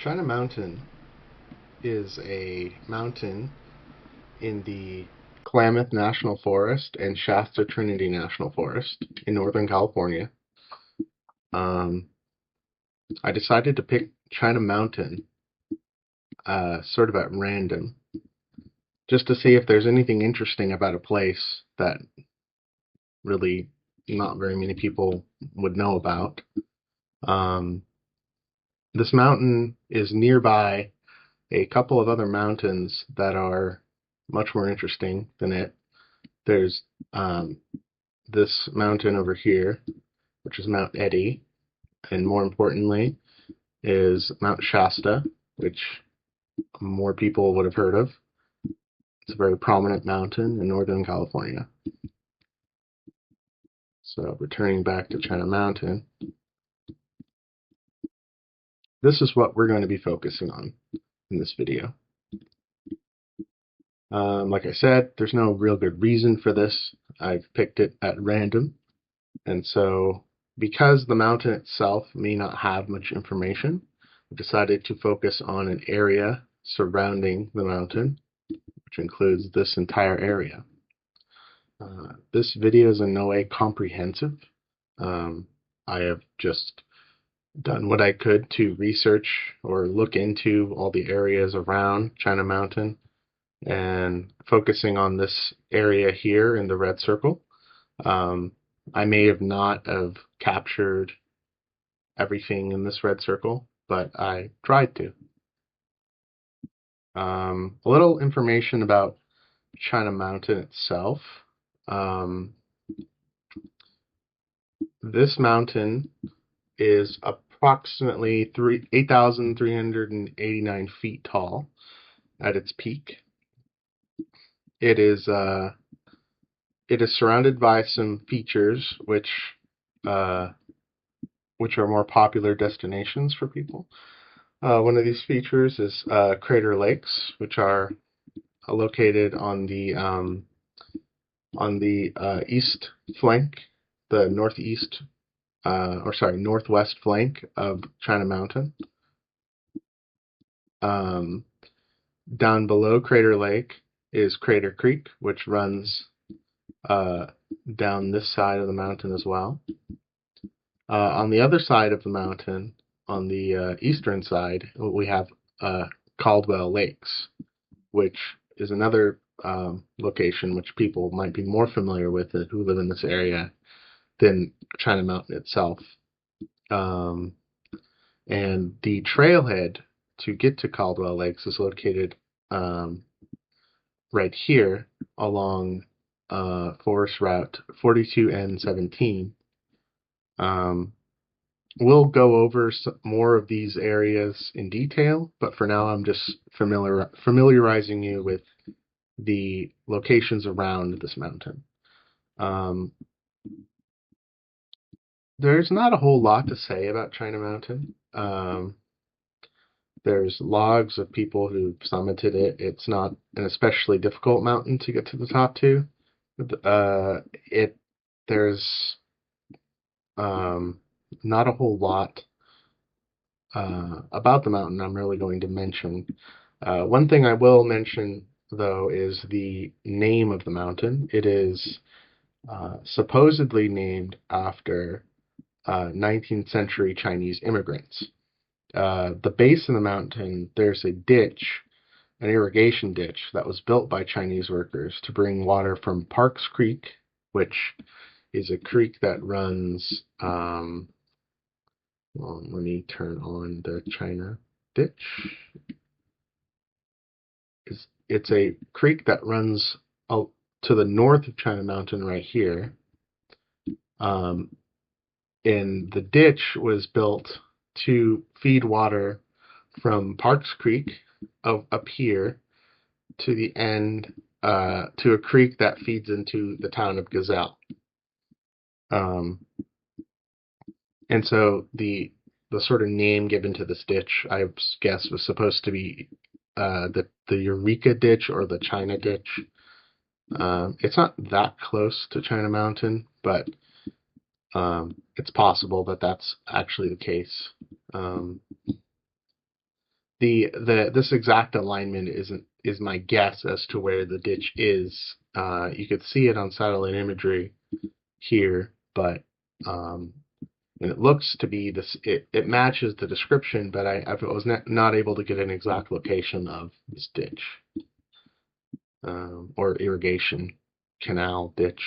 China Mountain is a mountain in the Klamath National Forest and Shasta Trinity National Forest in Northern California. Um, I decided to pick China Mountain sort of at random just to see if there's anything interesting about a place that really not very many people would know about. Um, this mountain is nearby a couple of other mountains that are much more interesting than it. There's um, this mountain over here, which is Mount Eddy, and more importantly is Mount Shasta, which more people would have heard of. It's a very prominent mountain in Northern California. So returning back to China Mountain, this is what we're going to be focusing on in this video. Like I said, there's no real good reason for this. I've picked it at random. And so because the mountain itself may not have much information, I decided to focus on an area surrounding the mountain, which includes this entire area. This video is in no way comprehensive. I have just done what I could to research or look into all the areas around China Mountain and focusing on this area here in the red circle. I may have not have captured everything in this red circle, but I tried to. A little information about China Mountain itself. Um, this mountain is approximately 8,389 feet tall at its peak. It is surrounded by some features uh, which are more popular destinations for people. One of these features is Crater Lakes, which are located on the east flank, the northwest flank of China Mountain. Down below Crater Lake is Crater Creek, which runs down this side of the mountain as well. On the other side of the mountain, on the eastern side, we have Caldwell Lakes, which is another location which people might be more familiar with who live in this area than China Mountain itself. And the trailhead to get to Caldwell Lakes is located right here along Forest Route 42N17. We'll go over more of these areas in detail, but for now I'm just familiarizing you with the locations around this mountain. There's not a whole lot to say about China Mountain. There's logs of people who've summited it. It's not an especially difficult mountain to get to the top to. There's not a whole lot about the mountain I'm really going to mention. One thing I will mention, though, is the name of the mountain. It is supposedly named after 19th century Chinese immigrants. The base of the mountain, there's a ditch, an irrigation ditch that was built by Chinese workers to bring water from Parks Creek, which is a creek that runs, well, let me turn on the China ditch. It's a creek that runs out to the north of China Mountain right here. And the ditch was built to feed water from Parks Creek up here to the end, to a creek that feeds into the town of Gazelle. And so the sort of name given to this ditch, I guess, was supposed to be the Eureka Ditch or the China Ditch. It's not that close to China Mountain, but it's possible that that's actually the case. This exact alignment is my guess as to where the ditch is. You could see it on satellite imagery here, but and it looks to be this. It matches the description, but I was not able to get an exact location of this ditch or irrigation canal ditch.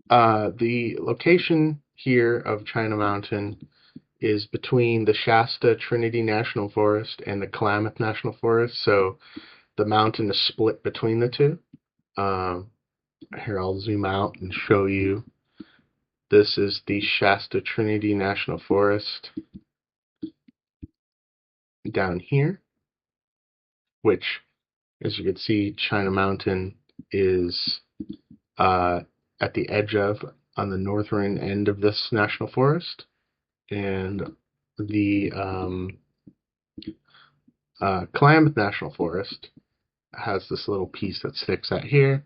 The location here of China Mountain is between the Shasta Trinity National Forest and the Klamath National Forest. So the mountain is split between the two. Here, I'll zoom out and show you. This is the Shasta Trinity National Forest down here, which, as you can see, China Mountain is at the edge of, on the northern end of this national forest. And the Klamath National Forest has this little piece that sticks out here,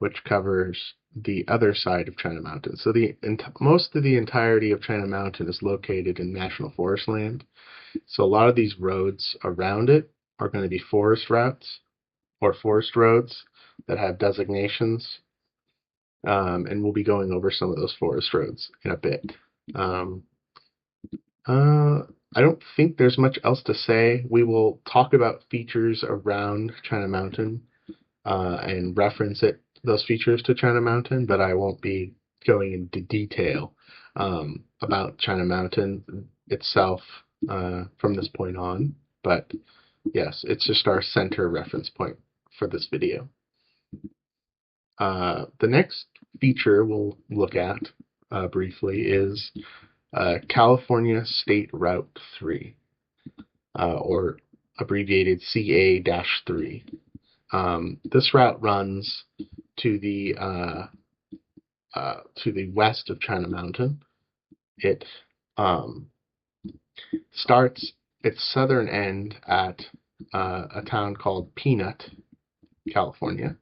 which covers the other side of China Mountain. So most of the entirety of China Mountain is located in national forest land. So a lot of these roads around it are going to be forest routes or forest roads that have designations. And we'll be going over some of those forest roads in a bit. I don't think there's much else to say. We will talk about features around China Mountain and reference those features to China Mountain, but I won't be going into detail about China Mountain itself from this point on. But yes, it's just our center reference point for this video. The next feature we'll look at briefly is California State Route 3, or abbreviated CA-3. This route runs to the west of China Mountain. It starts its southern end at a town called Peanut, California.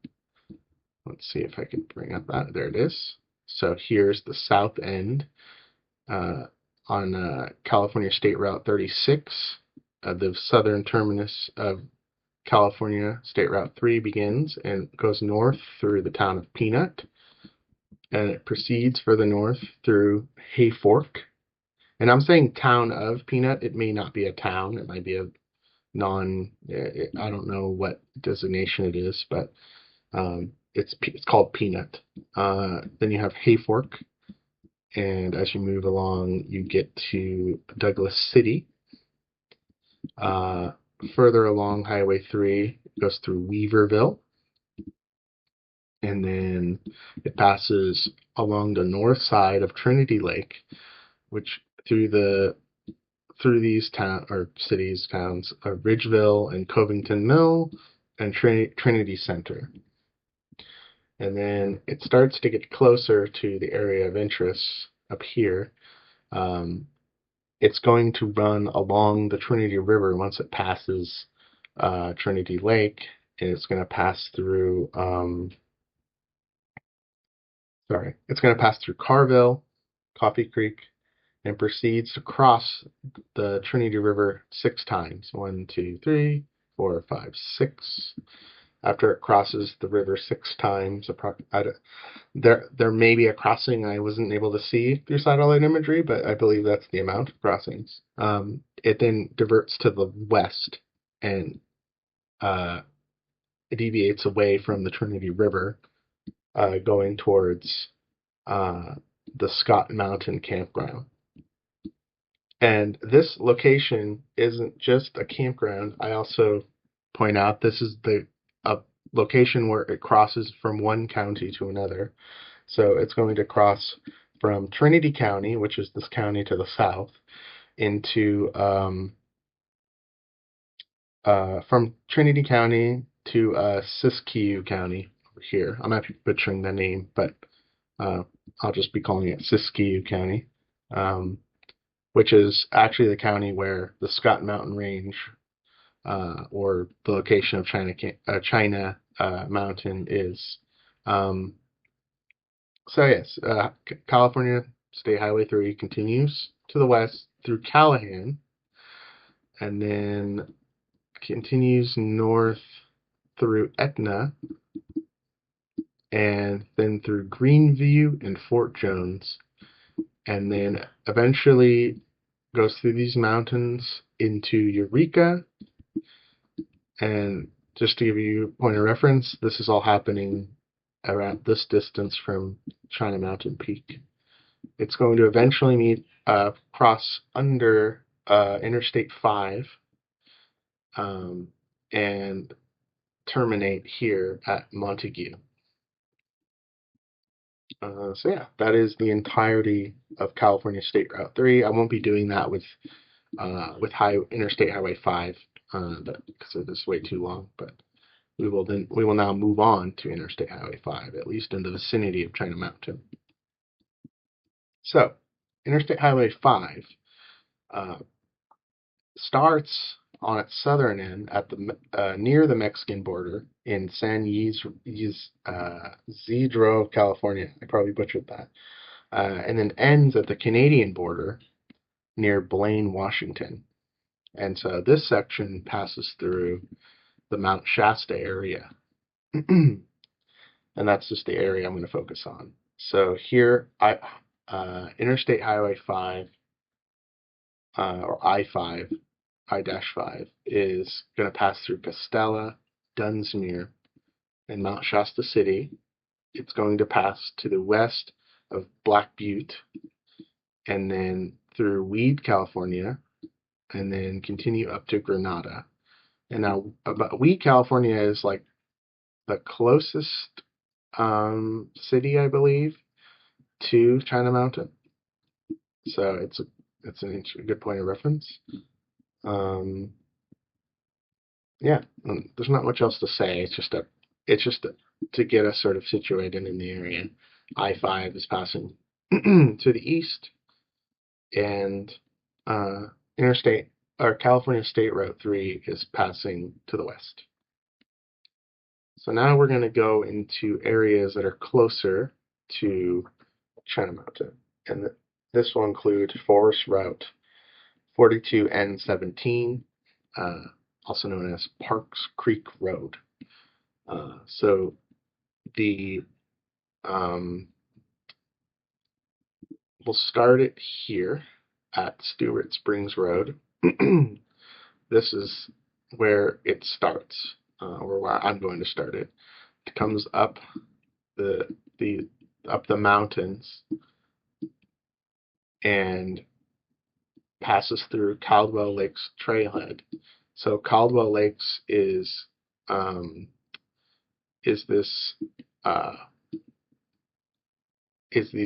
Let's see if I can bring up that. There it is. So here's the south end on California State Route 36. The southern terminus of California State Route 3 begins and goes north through the town of Peanut, and it proceeds further north through Hayfork. And I'm saying town of Peanut. It may not be a town. It might be a I don't know what designation it is, but it's called Peanut. Then you have Hayfork, and as you move along, you get to Douglas City. Further along Highway 3, it goes through Weaverville, and then it passes along the north side of Trinity Lake, which through these towns of Ridgeville and Covington Mill and Trinity Center. And then it starts to get closer to the area of interest up here. It's going to run along the Trinity River once it passes Trinity Lake, and it's going to pass through it's going to pass through Carville, Coffee Creek, and proceeds to cross the Trinity River 6 times. 1, 2, 3, 4, 5, 6. After it crosses the river 6 times, there may be a crossing I wasn't able to see through satellite imagery, but I believe that's the amount of crossings. It then diverts to the west and deviates away from the Trinity River, going towards the Scott Mountain Campground. And this location isn't just a campground. I also point out this is a location where it crosses from one county to another. So it's going to cross from Trinity County, which is this county to the south, into from Trinity County to Siskiyou County over here. I might be butchering the name, but I'll just be calling it Siskiyou County, which is actually the county where the Scott Mountain Range, or the location of China Mountain is. So yes, California State Highway 3 continues to the west through Callahan and then continues north through Etna and then through Greenview and Fort Jones, and then eventually goes through these mountains into Eureka. And just to give you a point of reference, this is all happening around this distance from China Mountain Peak. It's going to eventually cross under Interstate 5 and terminate here at Montague. So yeah, that is the entirety of California State Route 3. I won't be doing that with Interstate Highway 5 because it is way too long. But we will now move on to Interstate Highway 5, at least in the vicinity of China Mountain. So, Interstate Highway 5 starts on its southern end at the near the Mexican border in San Ysidro, California. I probably butchered that. And then ends at the Canadian border near Blaine, Washington. And so this section passes through the Mount Shasta area. And that's just the area I'm going to focus on. So here, Interstate Highway 5, or I-5, I-5, is going to pass through Costella, Dunsmuir, and Mount Shasta City. It's going to pass to the west of Black Butte, and then through Weed, California, and then continue up to Granada. And now, Weed, California is like the closest city, I believe, to China Mountain. So it's a good point of reference. Yeah, there's not much else to say. It's just to get us sort of situated in the area. I-5 is passing to the east, and California State Route 3 is passing to the west. So now we're going to go into areas that are closer to China Mountain, and this will include Forest Route 42N17, also known as Parks Creek Road. So we'll start it here at Stewart Springs Road. This is where it starts, or where I'm going to start it. It comes up the mountains and passes through Caldwell Lakes Trailhead. So Caldwell Lakes is the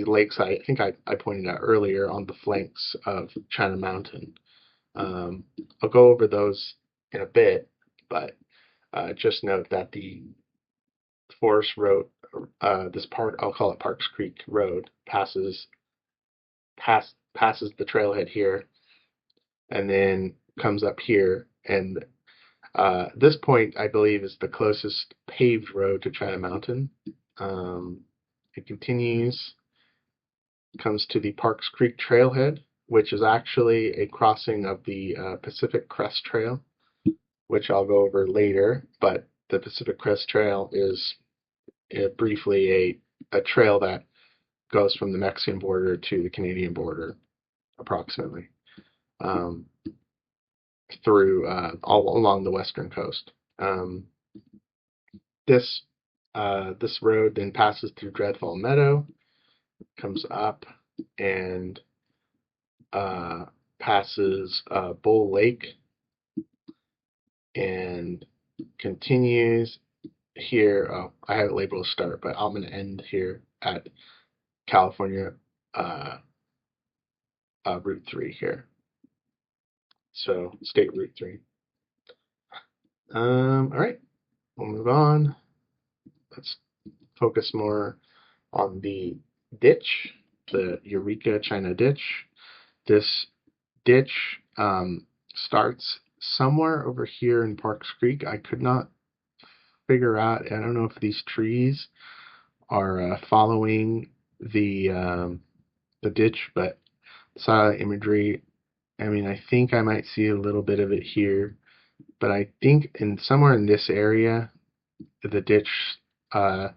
lakes I think I pointed out earlier on the flanks of China Mountain. I'll go over those in a bit, but just note that the Forest Road, this part, I'll call it Parks Creek Road, passes the trailhead here, and then comes up here, and this point, I believe, is the closest paved road to China Mountain. It continues, comes to the Parks Creek Trailhead, which is actually a crossing of the Pacific Crest Trail, which I'll go over later. But the Pacific Crest Trail is briefly a trail that goes from the Mexican border to the Canadian border, approximately, through all along the western coast. This road then passes through Dreadfall Meadow, comes up and passes Bull Lake, and continues here. Oh, I have it labeled start, but I'm going to end here at California Route 3 here. So State Route 3. All right, we'll move on. Let's focus more on the ditch, the Eureka China Ditch. This ditch starts somewhere over here in Parks Creek. I could not figure out. I don't know if these trees are following the ditch, but satellite imagery I mean, I think I might see a little bit of it here, but I think somewhere in this area, the ditch uh,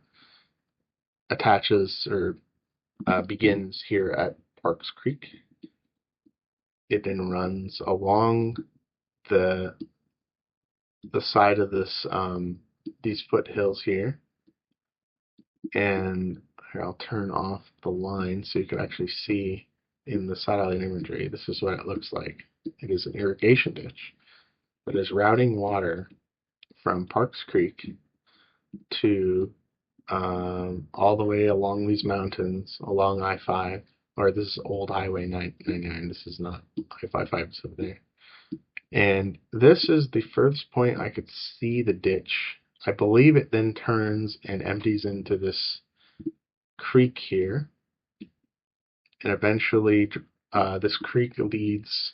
attaches or begins here at Parks Creek. It then runs along the side of these foothills here, and here I'll turn off the line so you can actually see in the satellite imagery. This is what it looks like. It is an irrigation ditch that is routing water from Parks Creek to all the way along these mountains, along I-5, or this is old Highway 99. This is not I-55, it's over there. And this is the furthest point I could see the ditch. I believe it then turns and empties into this creek here. And eventually this creek leads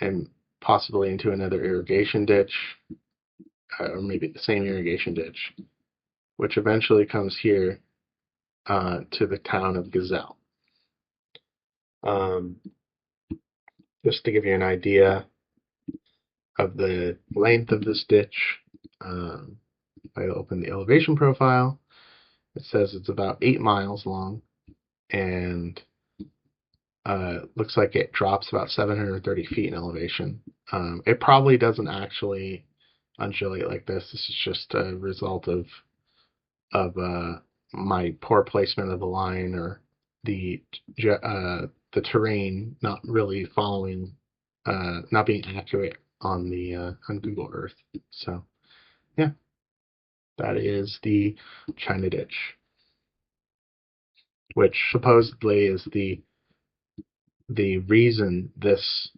and possibly into another irrigation ditch, or maybe the same irrigation ditch, which eventually comes here to the town of Gazelle. Just to give you an idea of the length of this ditch, if I open the elevation profile, it says it's about 8 miles long, and looks like it drops about 730 feet in elevation. It probably doesn't actually undulate like this. This is just a result of my poor placement of the line, or the terrain not really following, not being accurate on the on Google Earth. So yeah, that is the China Ditch, which supposedly is the reason this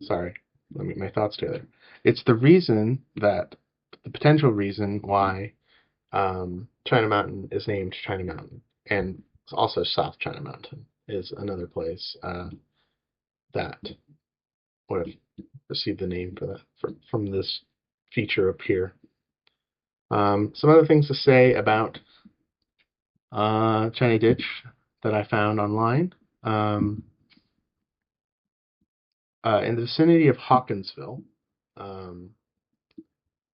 sorry, let me get my thoughts together. It's the reason that the potential reason why China Mountain is named China Mountain, and also South China Mountain is another place that would have received the name for that from this feature up here. Some other things to say about China Ditch that I found online. In the vicinity of Hawkinsville,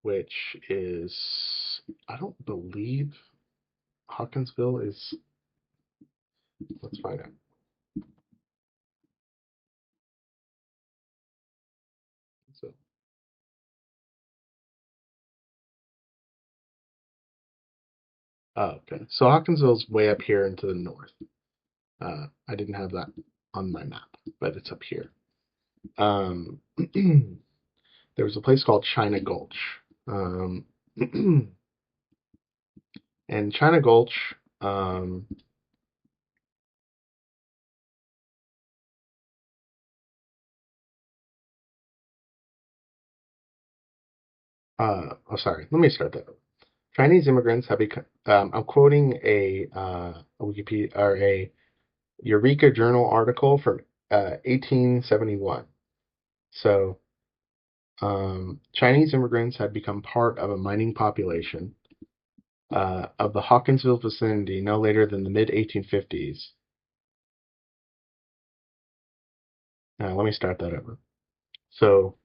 which is, I don't believe Hawkinsville is, let's find out. So, okay. So Hawkinsville's way up here into the north. I didn't have that on my map, but it's up here. There was a place called China Gulch. And China Gulch, sorry, let me start that over. Chinese immigrants have become, I'm quoting a Wikipedia, or a Eureka Journal article from 1871. So, Chinese immigrants had become part of a mining population of the Hawkinsville vicinity no later than the mid-1850s. Let me start that over. So,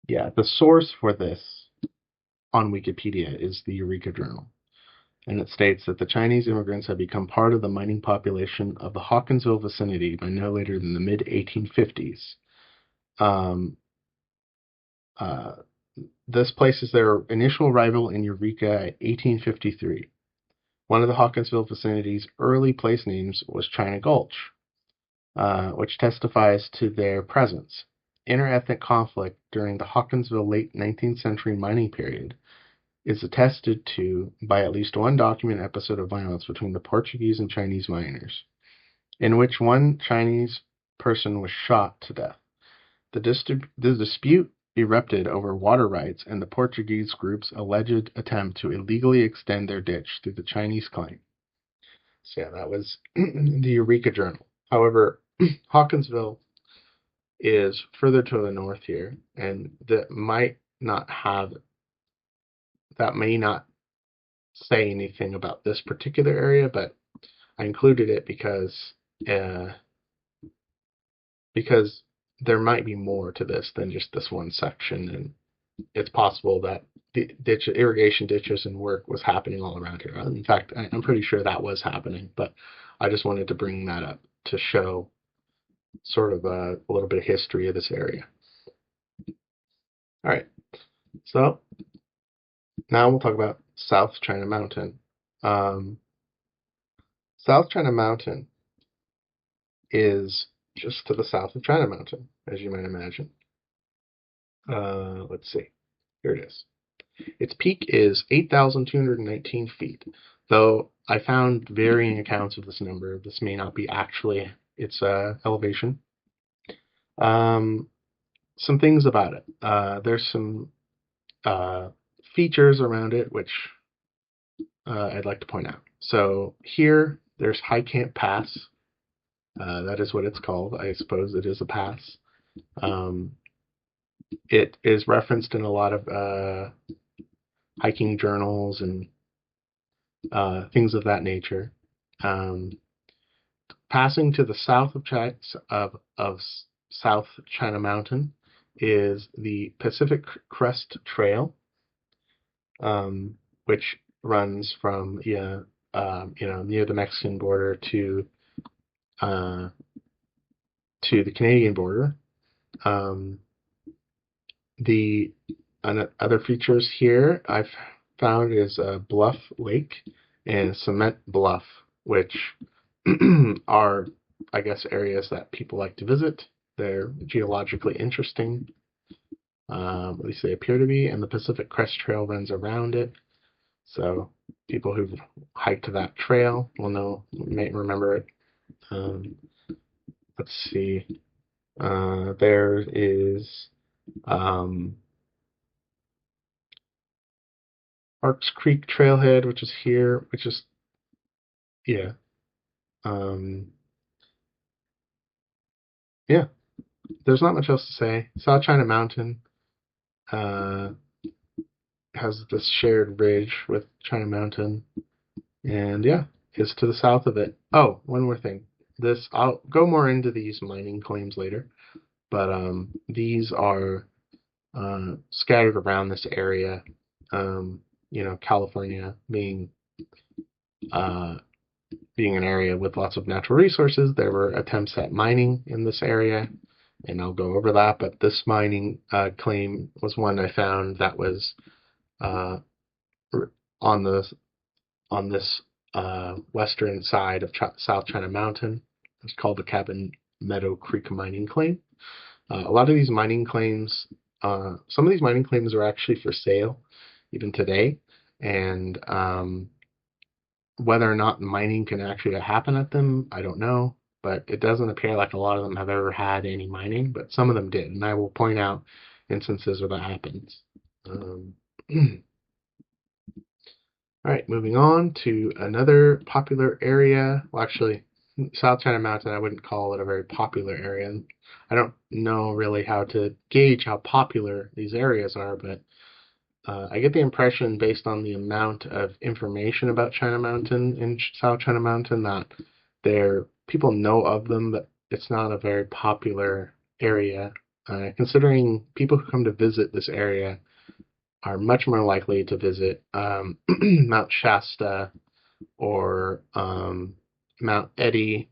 yeah, the source for this on Wikipedia is the Eureka Journal. And it states that the Chinese immigrants had become part of the mining population of the Hawkinsville vicinity by no later than the mid-1850s. This places their initial arrival in Eureka at 1853. One of the Hawkinsville vicinity's early place names was China Gulch, which testifies to their presence. Interethnic conflict during the Hawkinsville late 19th century mining period is attested to by at least one documented episode of violence between the Portuguese and Chinese miners, in which one Chinese person was shot to death. The dispute erupted over water rights and the Portuguese group's alleged attempt to illegally extend their ditch through the Chinese claim. So yeah, that was the Eureka Journal. However, Hawkinsville is further to the north here, and that may not say anything about this particular area, but I included it uh, because there might be more to this than just this one section, and it's possible that irrigation ditches and work was happening all around here. In fact, I'm pretty sure that was happening, but I just wanted to bring that up to show sort of a little bit of history of this area. All right, so now we'll talk about South China Mountain. Um, South China Mountain is just to the south of China Mountain, as you might imagine. Let's see. Here it is. Its peak is 8,219 feet, though I found varying accounts of this number. This may not be actually its elevation. Some things about it. There's some features around it which I'd like to point out. So here, there's High Camp Pass. That is what it's called. I suppose it is a pass. It is referenced in a lot of hiking journals and things of that nature. Passing to the south of South China Mountain is the Pacific Crest Trail, which runs from near the Mexican border to the Canadian border. The other features here I've found is Bluff Lake and Cement Bluff, which are, I guess, areas that people like to visit. They're geologically interesting, at least they appear to be, and the Pacific Crest Trail runs around it. So people who've hiked that trail may remember it. Let's see. There is Parks Creek Trailhead, which is here, which is, yeah. Yeah, there's not much else to say. South China Mountain uh, has this shared ridge with China Mountain, and yeah, is to the south of it. Oh, one more thing. I'll go more into these mining claims later, but these are scattered around this area. California being an area with lots of natural resources, there were attempts at mining in this area, and I'll go over that. But this mining claim was one I found that was on this western side of South China Mountain. It's called the Cabin Meadow Creek mining claim. A lot of these mining claims, some of these mining claims are actually for sale even today, and whether or not mining can actually happen at them, I don't know, but it doesn't appear like a lot of them have ever had any mining, but some of them did, and I will point out instances where that happens. All right, moving on to another popular area. Well, actually, South China Mountain, I wouldn't call it a very popular area. I don't know really how to gauge how popular these areas are, but I get the impression, based on the amount of information about China Mountain and South China Mountain, that people know of them, but it's not a very popular area. Considering people who come to visit this area are much more likely to visit Mount Shasta or Mount Eddy,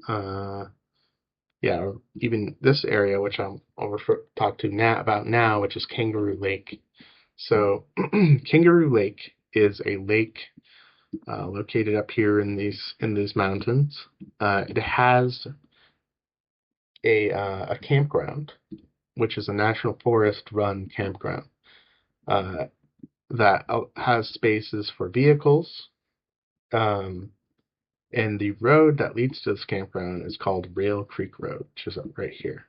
or even this area, which I'll talk to about now, which is Kangaroo Lake. So Kangaroo Lake is a lake located up here in these mountains. It has a campground, which is a National Forest run campground that has spaces for vehicles. And the road that leads to this campground is called Rail Creek Road, which is up right here.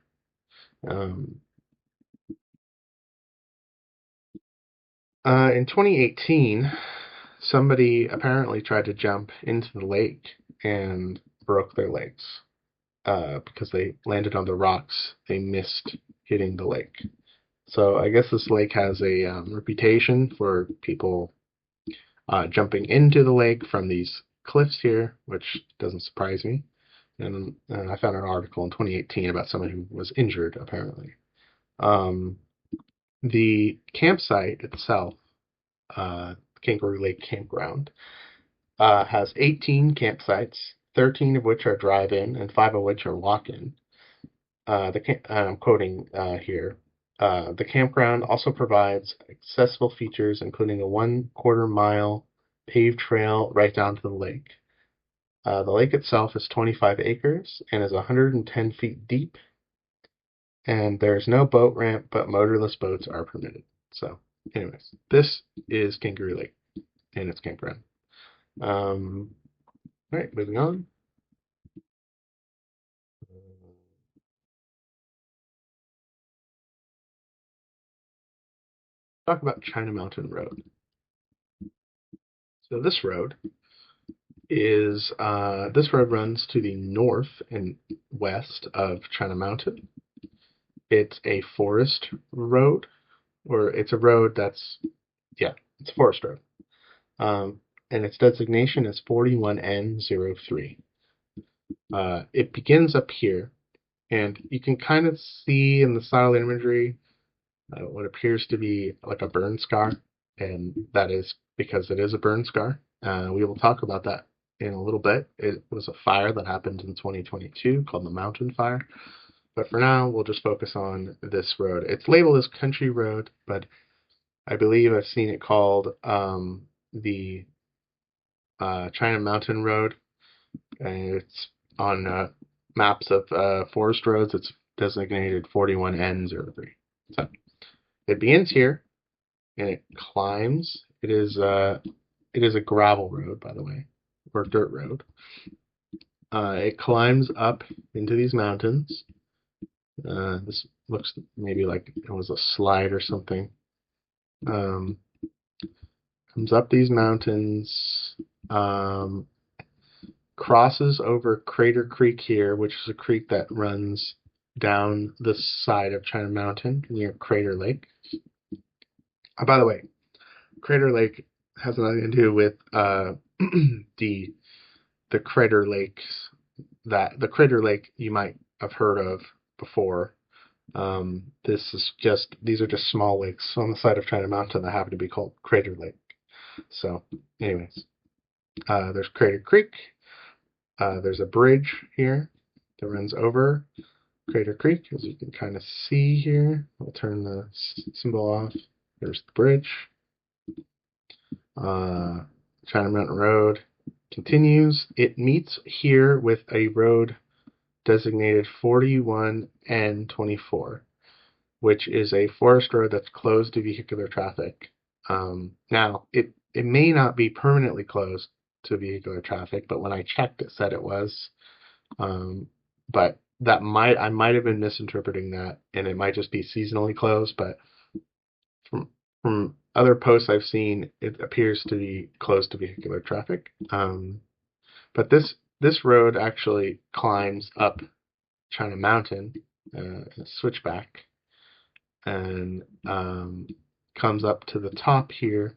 In 2018, somebody apparently tried to jump into the lake and broke their legs. because they landed on the rocks, they missed hitting the lake. So I guess this lake has a reputation for people jumping into the lake from these cliffs here, which doesn't surprise me. And I found an article in 2018 about someone who was injured, apparently. Um, the campsite itself, Kangaroo Lake Campground, has 18 campsites, 13 of which are drive-in and 5 of which are walk-in. I'm quoting here. The campground also provides accessible features, including a 1/4 mile paved trail right down to the lake. The lake itself is 25 acres and is 110 feet deep, and there's no boat ramp, but motorless boats are permitted. So, anyways, this is Kangaroo Lake and its campground. All right, moving on. Talk about China Mountain Road. So this road runs to the north and west of China Mountain. It's a forest road, or it's a road that's, yeah, it's a forest road. And its designation is 41N03. It begins up here, and you can kind of see in the satellite imagery what appears to be like a burn scar, and that is because it is a burn scar. We will talk about that in a little bit. It was a fire that happened in 2022 called the Mountain Fire. But for now, we'll just focus on this road. It's labeled as Country Road, but I believe I've seen it called the China Mountain Road, and it's on maps of forest roads. It's designated 41N03. So it begins here, and it climbs. It is a gravel road, by the way, or dirt road. It climbs up into these mountains. This looks maybe like it was a slide or something. Comes up these mountains, crosses over Crater Creek here, which is a creek that runs down the side of China Mountain near Crater Lake. By the way, Crater Lake has nothing to do with the Crater Lakes the Crater Lake you might have heard of before. These are just small lakes on the side of China Mountain that happen to be called Crater Lake. So, anyways, there's Crater Creek. There's a bridge here that runs over Crater Creek, as you can kind of see here. I'll turn the symbol off. There's the bridge. China Mountain Road continues. It meets here with a road designated 41N24, which is a forest road that's closed to vehicular traffic. Now, it may not be permanently closed to vehicular traffic, but when I checked, it said it was. But I might have been misinterpreting that, and it might just be seasonally closed. But from other posts I've seen, it appears to be closed to vehicular traffic. But this road actually climbs up China Mountain, switchback, and comes up to the top here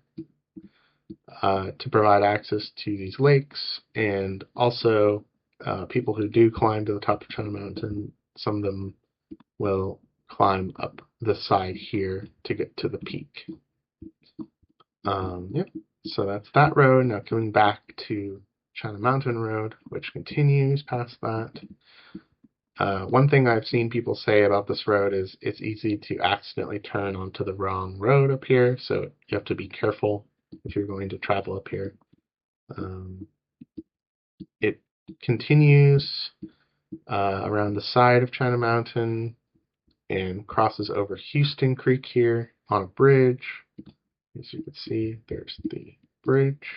to provide access to these lakes, and also people who do climb to the top of China Mountain, some of them will climb up the side here to get to the peak. Yep. So that's that road. Now coming back to China Mountain Road, which continues past that. One thing I've seen people say about this road is it's easy to accidentally turn onto the wrong road up here, so you have to be careful if you're going to travel up here. It continues around the side of China Mountain and crosses over Houston Creek here on a bridge. As you can see, there's the bridge.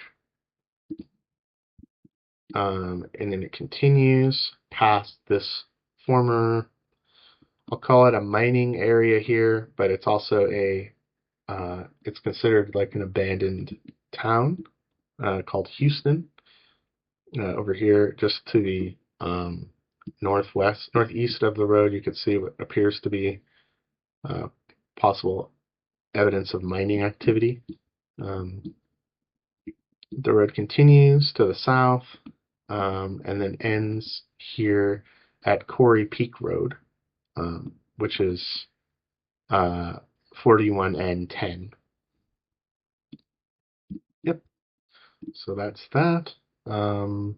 And then it continues past this former, I'll call it a mining area here, but it's also it's considered like an abandoned town called Houston. Over here, just to the northeast of the road, you can see what appears to be possible evidence of mining activity. The road continues to the south and then ends here at Quarry Peak Road, which is 41N10. Yep. So that's that. All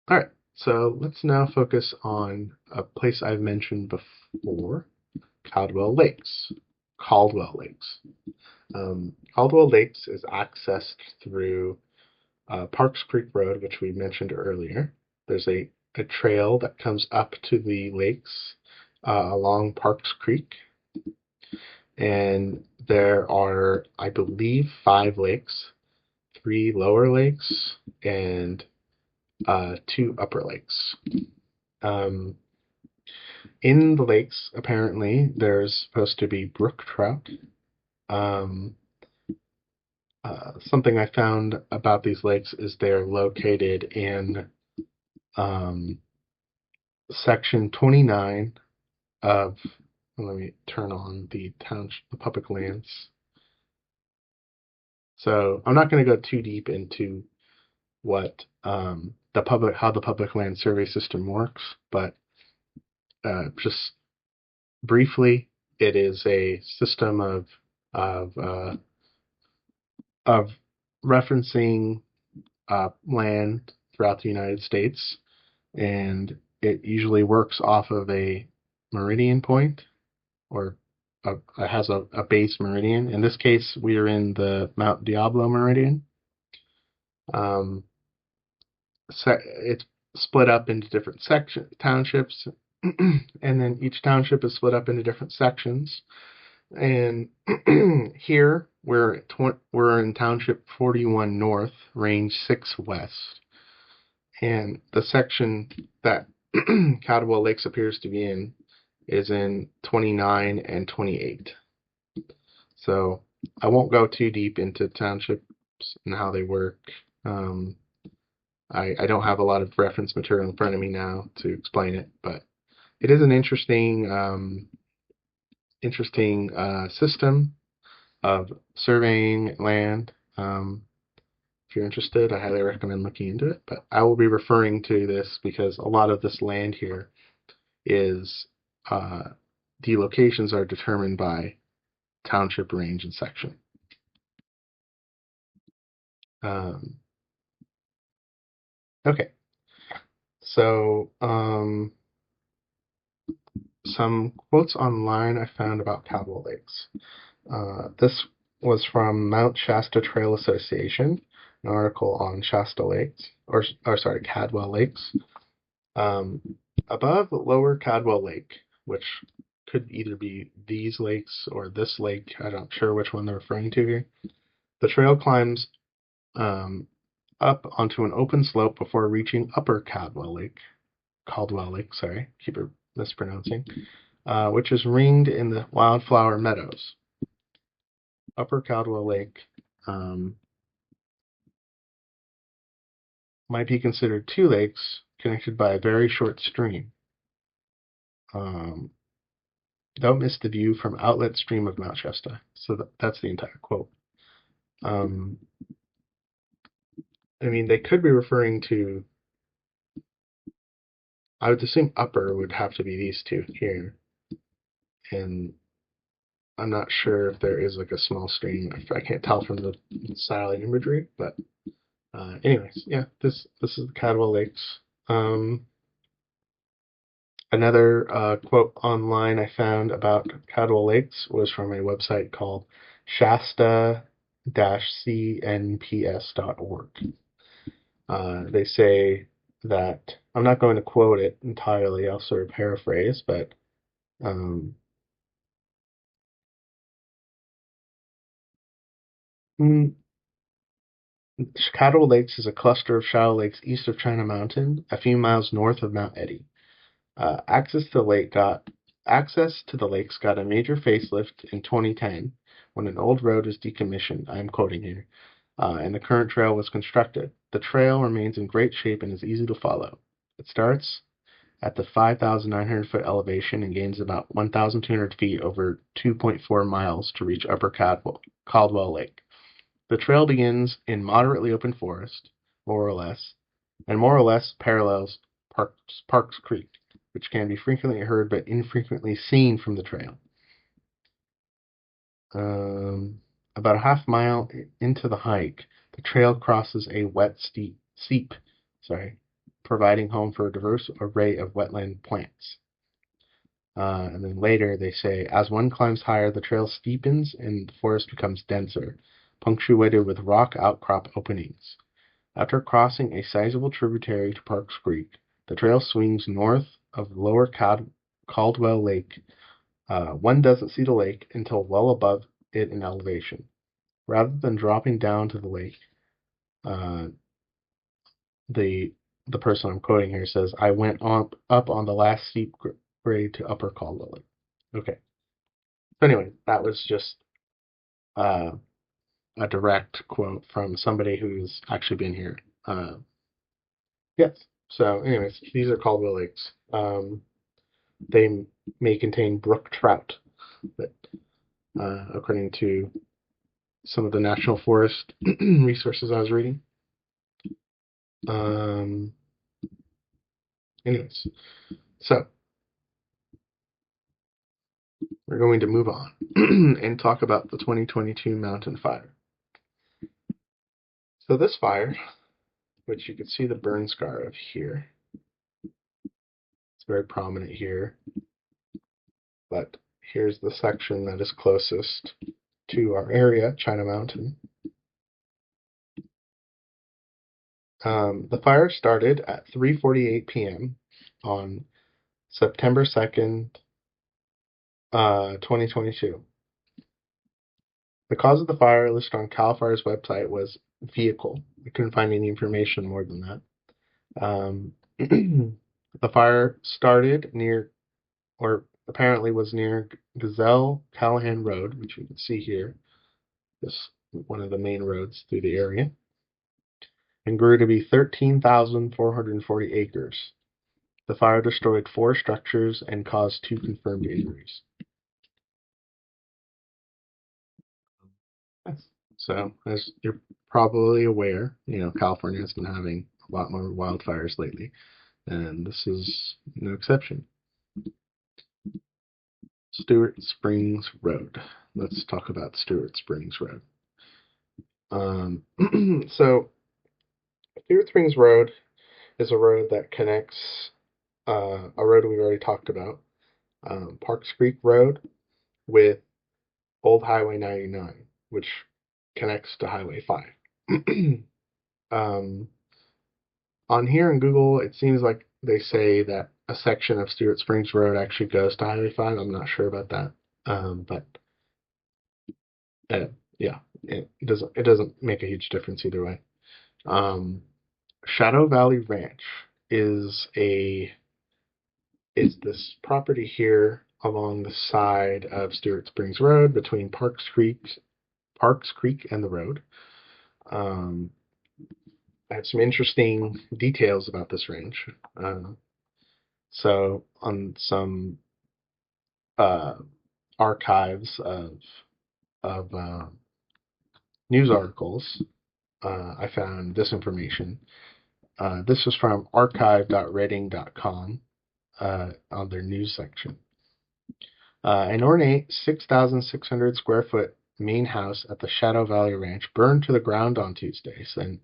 right. So let's now focus on a place I've mentioned before, Caldwell Lakes. Caldwell Lakes. Caldwell Lakes is accessed through Parks Creek Road, which we mentioned earlier. There's a trail that comes up to the lakes along Parks Creek. And there are, I believe, 5 lakes, 3 lower lakes, and 2 upper lakes. In the lakes, apparently, there's supposed to be brook trout. Something I found about these lakes is they're located in section 29 of, let me turn on the public lands. So I'm not going to go too deep into what how the public land survey system works, but just briefly, it is a system of referencing land throughout the United States, and it usually works off of a meridian point, or it has a base meridian. In this case, we are in the Mount Diablo meridian. It's split up into different townships, and then each township is split up into different sections. And here we're in Township 41 North, Range 6 West, and the section that Caldwell Lakes appears to be in is in 29 and 28. So I won't go too deep into townships and how they work. I don't have a lot of reference material in front of me now to explain it, but it is an interesting system of surveying land. If you're interested, I highly recommend looking into it. But I will be referring to this because a lot of this land here is the locations are determined by township, range, and section. Okay, so some quotes online I found about Caldwell Lakes. This was from Mount Shasta Trail Association, an article on Shasta Lakes, or sorry, Caldwell Lakes. Above Lower Caldwell Lake, which could either be these lakes or this lake, I'm not sure which one they're referring to here. The trail climbs up onto an open slope before reaching Upper Caldwell Lake, sorry, keep mispronouncing, which is ringed in the wildflower meadows. Upper Caldwell Lake might be considered 2 lakes connected by a very short stream. Don't miss the view from outlet stream of Mount Shasta. So that's the entire quote. I mean, they could be referring to, I would assume upper would have to be these 2 here. And I'm not sure if there is like a small stream. I can't tell from the satellite imagery, but anyways, yeah, this is the Caldwell Lakes. Another quote online I found about Caldwell Lakes was from a website called shasta-cnps.org. They say that, I'm not going to quote it entirely, I'll sort of paraphrase, but Caldwell Lakes is a cluster of shallow lakes east of China Mountain, a few miles north of Mount Eddy. Access to the lakes got a major facelift in 2010 when an old road was decommissioned. I'm quoting here. and the current trail was constructed. The trail remains in great shape and is easy to follow. It starts at the 5,900-foot elevation and gains about 1,200 feet over 2.4 miles to reach Upper Caldwell Lake. The trail begins in moderately open forest, more or less, and more or less parallels Parks Creek, which can be frequently heard but infrequently seen from the trail. About a half mile into the hike, the trail crosses a wet steep, providing home for a diverse array of wetland plants. And then later they say, as one climbs higher, the trail steepens and the forest becomes denser, punctuated with rock outcrop openings. After crossing a sizable tributary to Parks Creek, the trail swings north of Lower Caldwell Lake. One doesn't see the lake until well above it in elevation. Rather than dropping down to the lake, the person I'm quoting here says, "I went up on the last steep grade to Upper Caldwell Lake." Okay. So anyway, that was just uh, a direct quote from somebody who's actually been here. Yes. So, anyways, these are Caldwell Lakes. They may contain brook trout, but according to some of the National Forest resources I was reading. Anyways, so we're going to move on and talk about the 2022 Mountain Fire. So this fire, which you can see the burn scar of here, it's very prominent here, but here's the section that is closest to our area, China Mountain. The fire started at 3:48 p.m. on September 2nd, 2022. The cause of the fire listed on CAL FIRE's website was vehicle. I couldn't find any information more than that. The fire started near, or apparently was near Gazelle Callahan Road, which you can see here. This one of the main roads through the area, and grew to be 13,440 acres. The fire destroyed 4 structures and caused 2 confirmed injuries. Yes. So, as you're probably aware, California has been having a lot more wildfires lately, and this is no exception. Stewart Springs Road. Let's talk about Stewart Springs Road. So, Stewart Springs Road is a road that connects a road we've already talked about, Parks Creek Road, with Old Highway 99, which connects to Highway 5. On here in Google, it seems like they say that a section of Stewart Springs Road actually goes to Highway 5. I'm not sure about that, but yeah, it doesn't make a huge difference either way. Shadow Valley Ranch is this property here along the side of Stewart Springs Road between Parks Creek and the road. I have some interesting details about this ranch. So on some archives of news articles, I found this information. This was from archive.reading.com on their news section. An ornate 6,600 square foot main house at the Shadow Valley Ranch burned to the ground on Tuesday, and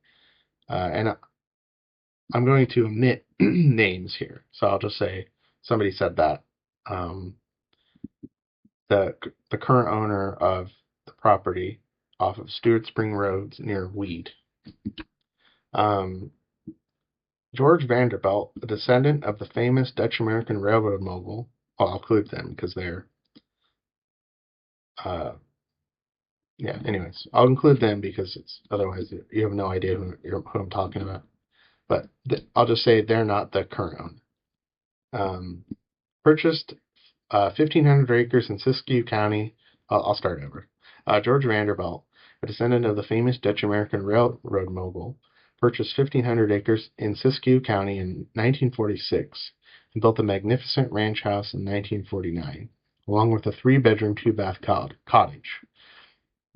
I'm going to omit names here, so I'll just say somebody said that. The current owner of the property off of Stewart Spring Road near Weed. George Vanderbilt, a descendant of the famous Dutch American railroad mogul. I'll include them because they're anyways, I'll include them because otherwise you have no idea who I'm talking about. But I'll just say they're not the current owner. Purchased 1,500 acres in Siskiyou County. I'll start over. George Vanderbilt a descendant of the famous Dutch American railroad mogul, purchased 1,500 acres in Siskiyou County in 1946 and built a magnificent ranch house in 1949, along with a 3-bedroom, 2-bath cottage.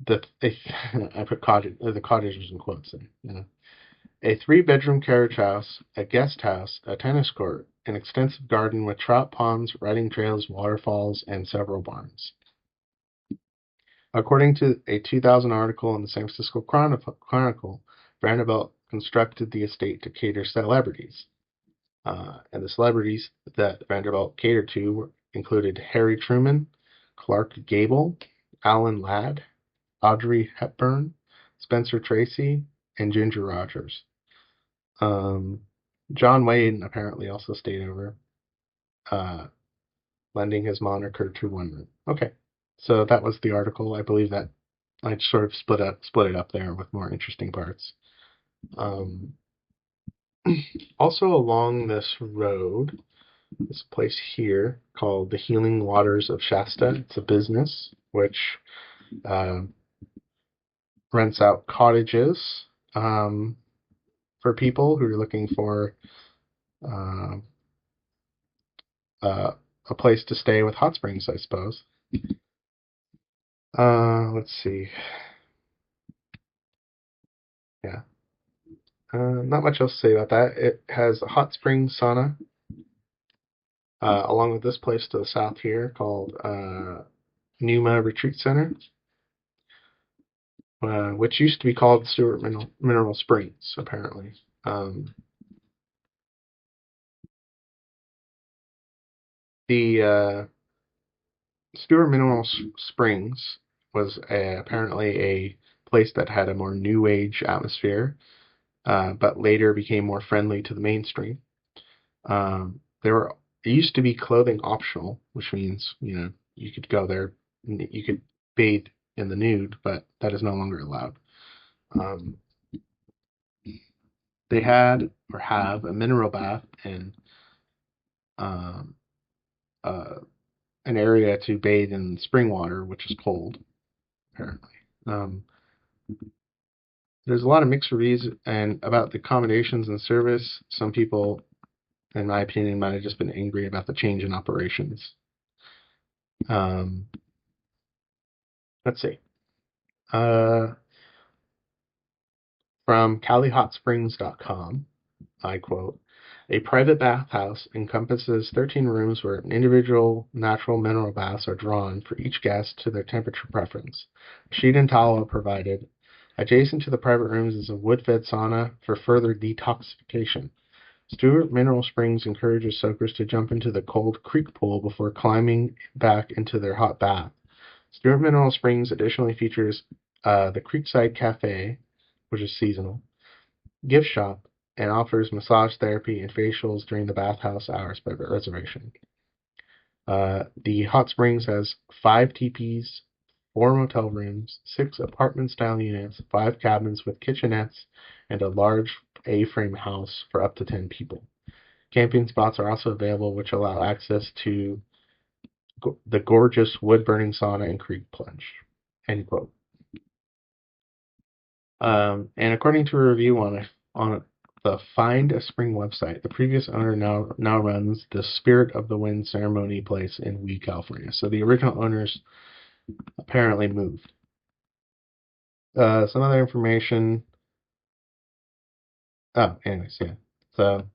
I put cottage, the cottage was in quotes there. Yeah. A 3-bedroom carriage house, a guest house, a tennis court, an extensive garden with trout ponds, riding trails, waterfalls, and several barns. According to a 2000 article in the San Francisco Chronicle, Vanderbilt constructed the estate to cater celebrities. And the celebrities that Vanderbilt catered to included Harry Truman, Clark Gable, Alan Ladd, Audrey Hepburn, Spencer Tracy, and Ginger Rogers. John Wayne apparently also stayed over, lending his moniker to one room. Okay, so that was the article. I believe that I sort of split it up there with more interesting parts. Also along this road, this place here called the Healing Waters of Shasta. It's a business which rents out cottages for people who are looking for a place to stay with hot springs, I suppose. Let's see. Yeah. Not much else to say about that. It has a hot spring sauna, along with this place to the south here called Numa Retreat Center, which used to be called Stewart Mineral Springs, apparently. The Stewart Mineral Springs was apparently a place that had a more new age atmosphere, but later became more friendly to the mainstream. It used to be clothing optional, which means you could go there, you could bathe in the nude, but that is no longer allowed. They had or have a mineral bath and an area to bathe in spring water, which is cold, apparently. There's a lot of mixed reviews and about the accommodations and service. Some people, in my opinion, might have just been angry about the change in operations. Let's see. From CaliHotSprings.com, I quote, "A private bathhouse encompasses 13 rooms where individual natural mineral baths are drawn for each guest to their temperature preference. A sheet and towel are provided. Adjacent to the private rooms is a wood-fed sauna for further detoxification. Stewart Mineral Springs encourages soakers to jump into the cold creek pool before climbing back into their hot bath. Stewart Mineral Springs additionally features the Creekside Cafe, which is seasonal, gift shop, and offers massage therapy and facials during the bathhouse hours by reservation. The hot springs has 5 teepees, 4 motel rooms, 6 apartment-style units, 5 cabins with kitchenettes, and a large A-frame house for up to 10 people. Camping spots are also available, which allow access to the gorgeous wood-burning sauna and creek plunge." End quote. And according to a review on the Find a Spring website, the previous owner now runs the Spirit of the Wind ceremony place in Weed, California. So the original owners apparently moved. Some other information. Oh, anyways, yeah. So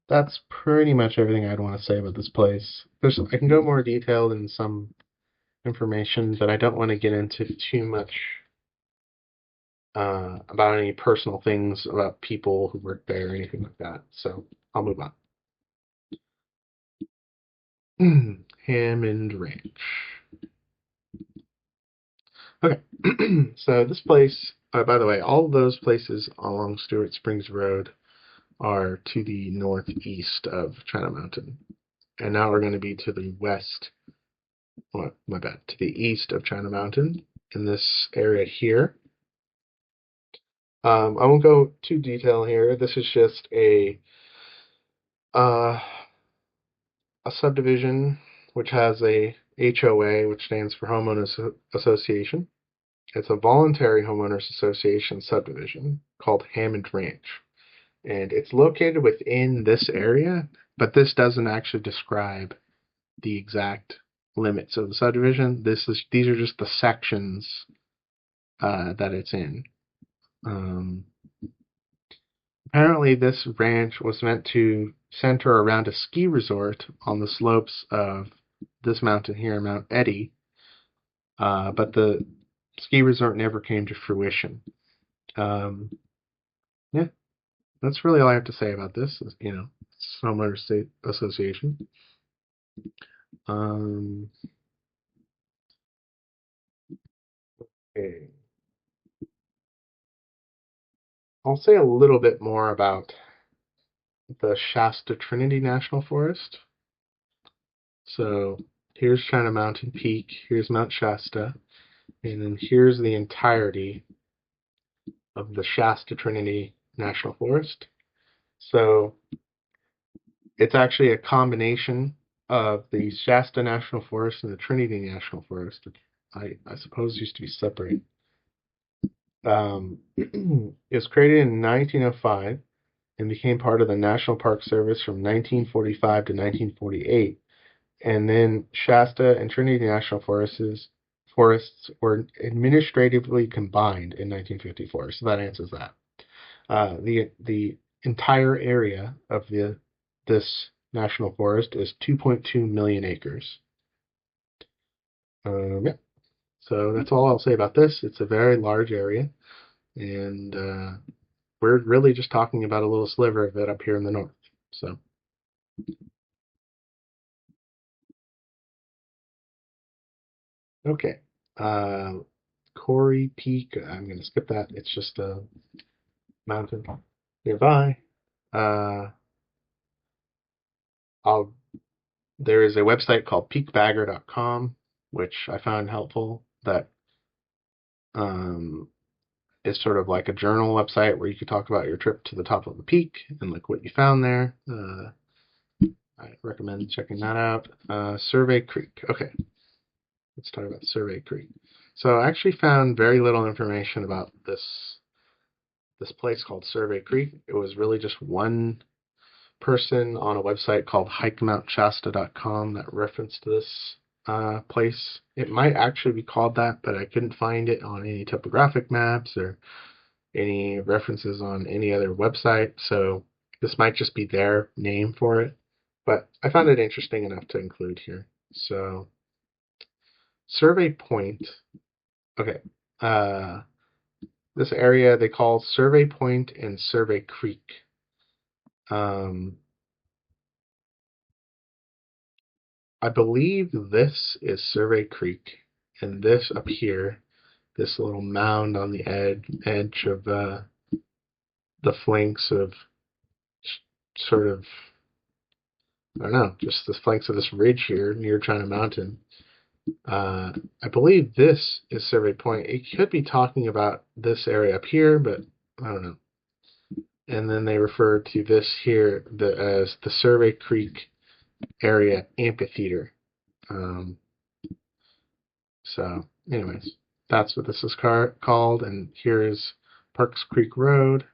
that's pretty much everything I'd want to say about this place. I can go more detailed in some information, but I don't want to get into too much about any personal things about people who work there or anything like that. So I'll move on. Hammond Ranch. Okay, so this place, by the way, all of those places along Stewart Springs Road are to the northeast of China Mountain. And now we're going to be to the west, well, my bad, to the east of China Mountain in this area here. I won't go too detailed here. This is just a subdivision which has a HOA, which stands for Homeowners Association. It's a voluntary homeowners association subdivision called Hammond Ranch, and it's located within this area, but this doesn't actually describe the exact limits of the subdivision. These are just the sections that it's in. Apparently, this ranch was meant to center around a ski resort on the slopes of this mountain here, Mount Eddy, but the ski resort never came to fruition. Yeah, that's really all I have to say about this. Homeowner State Association. Um, okay. I'll say a little bit more about the Shasta Trinity National Forest. So here's China Mountain Peak, here's Mount Shasta, and then here's the entirety of the Shasta Trinity National Forest. So it's actually a combination of the Shasta National Forest and the Trinity National Forest. I suppose used to be separate. It was created in 1905 and became part of the National Park Service from 1945 to 1948. And then Shasta and Trinity National forests were administratively combined in 1954. So that answers that. The entire area of this national forest is 2.2 million acres. Yeah. So that's all I'll say about this. It's a very large area, and we're really just talking about a little sliver of it up here in the north. So, okay. Uh, Corey Peak. I'm going to skip that. It's just a mountain nearby. Uh, I'll There is a website called peakbagger.com, which I found helpful. That um, is sort of like a journal website where you can talk about your trip to the top of the peak and like what you found there. I recommend checking that out. Survey Creek. Okay, let's talk about Survey Creek. So I actually found very little information about this place called Survey Creek. It was really just one person on a website called hikemountshasta.com that referenced this place. It might actually be called that, but I couldn't find it on any topographic maps or any references on any other website. So this might just be their name for it. But I found it interesting enough to include here. So Survey Point. Okay. Uh, this area they call Survey Point and Survey Creek. Um, I believe this is Survey Creek, and this up here, this little mound on the edge of the flanks of sort of, I don't know, just the flanks of this ridge here near China Mountain. I believe this is Survey Point. It could be talking about this area up here, but I don't know. And then they refer to this here as the Survey Creek Area Amphitheater. Um, So, anyways, that's what this is called, and here is Parks Creek Road.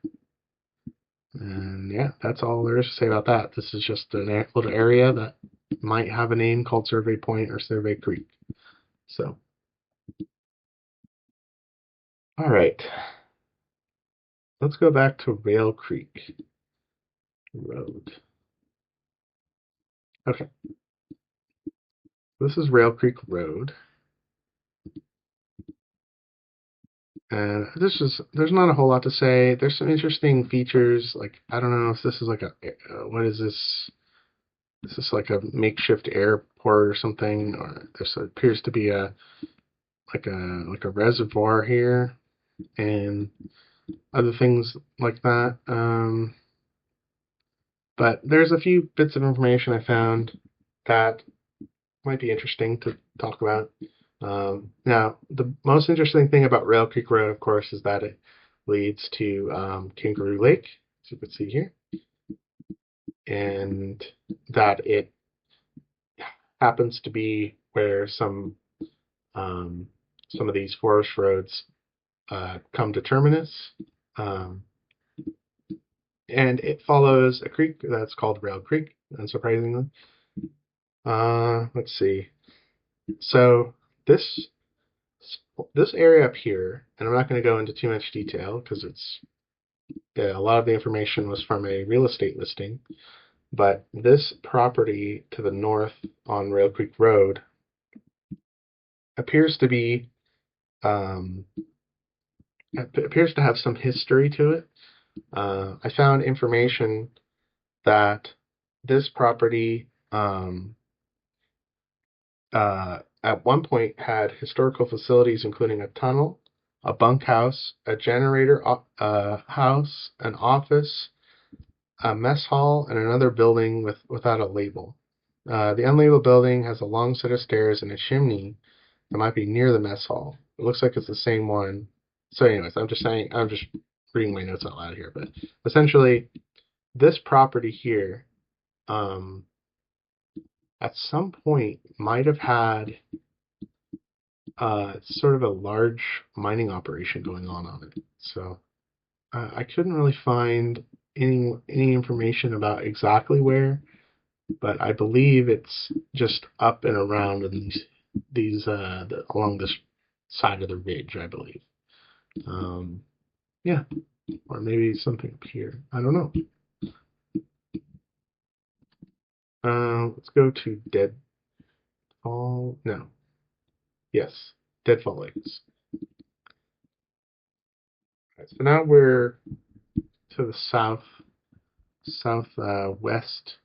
And yeah, that's all there is to say about that. This is just a little area that might have a name called Survey Point or Survey Creek. So, all right, let's go back to Rail Creek Road. Okay, this is Rail Creek Road. And there's not a whole lot to say. There's some interesting features. Like, I don't know if this is like what is this? Is this like a makeshift airport or something? Or this appears to be like a reservoir here and other things like that. But there's a few bits of information I found that might be interesting to talk about. Now, the most interesting thing about Rail Creek Road, of course, is that it leads to Kangaroo Lake, as you can see here, and that it happens to be where some um, some of these forest roads come to terminus. Um, and it follows a creek that's called Rail Creek, unsurprisingly. Let's see. So this this area up here, and I'm not going to go into too much detail because a lot of the information was from a real estate listing, but this property to the north on Rail Creek Road appears to be um, appears to have some history to it. I found information that this property at one point had historical facilities including a tunnel, a bunkhouse, a generator house, an office, a mess hall, and another building without a label. The unlabeled building has a long set of stairs and a chimney that might be near the mess hall. It looks like it's the same one. So, anyways, I'm just reading my notes out loud here, but essentially, this property here, um, at some point, might have had sort of a large mining operation going on it. So I couldn't really find any information about exactly where, but I believe it's just up and around in along this side of the ridge, I believe. Yeah, or maybe something up here. I don't know. Let's go to Deadfall. No, yes, Deadfall Lakes. Right, so now we're to the southwest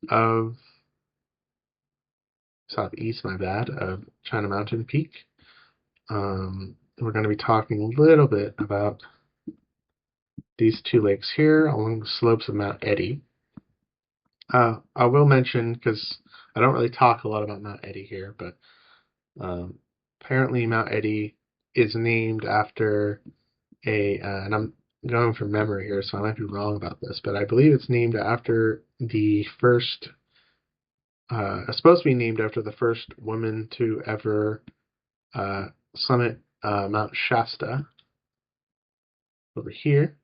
of southeast, my bad, of China Mountain Peak. We're going to be talking a little bit about these two lakes here along the slopes of Mount Eddy. I will mention, because I don't really talk a lot about Mount Eddy here, but apparently Mount Eddy is named after and I'm going from memory here, so I might be wrong about this, but I believe it's named after the first, it's supposed to be named after the first woman to ever summit Mount Shasta over here.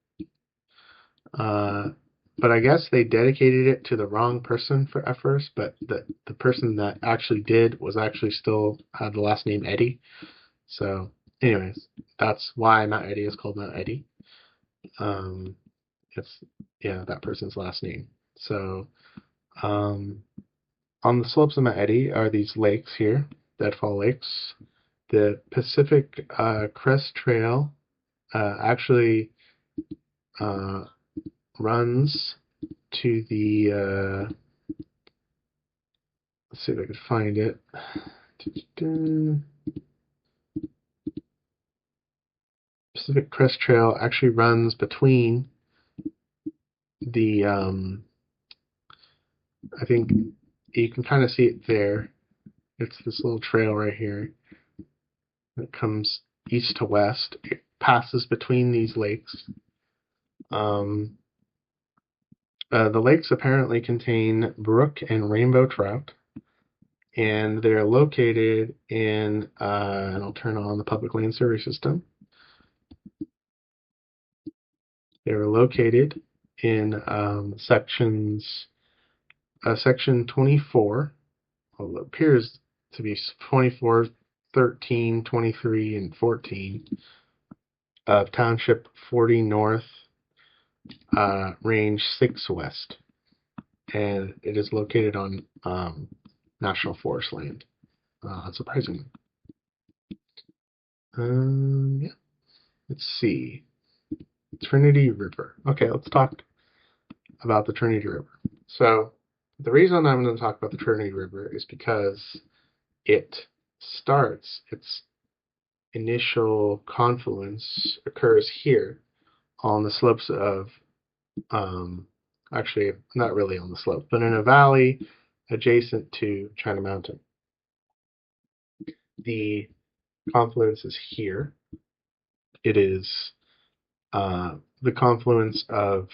But I guess they dedicated it to the wrong person at first, but the person that actually did was actually still had the last name Eddy. So, anyways, that's why Mount Eddy is called Mount Eddy. It's that person's last name. So, on the slopes of Mount Eddy are these lakes here, Deadfall Lakes. The Pacific Crest Trail actually runs to the let's see if I can find it. Pacific Crest Trail actually runs between the I think you can kind of see it there. It's this little trail right here that comes east to west. It passes between these lakes. The lakes apparently contain brook and rainbow trout, and they're located in, and I'll turn on the public land survey system. They were located in section 24, well, it appears to be 24, 13, 23, and 14 of Township 40 North, Range 6 West. And it is located on National Forest land, unsurprisingly. Yeah. Let's see. Trinity River. Okay, let's talk about the Trinity River. So, the reason I'm going to talk about the Trinity River is because its initial confluence occurs here on the slopes of, actually, not really on the slope, but in a valley adjacent to China Mountain. The confluence is here. It is the confluence of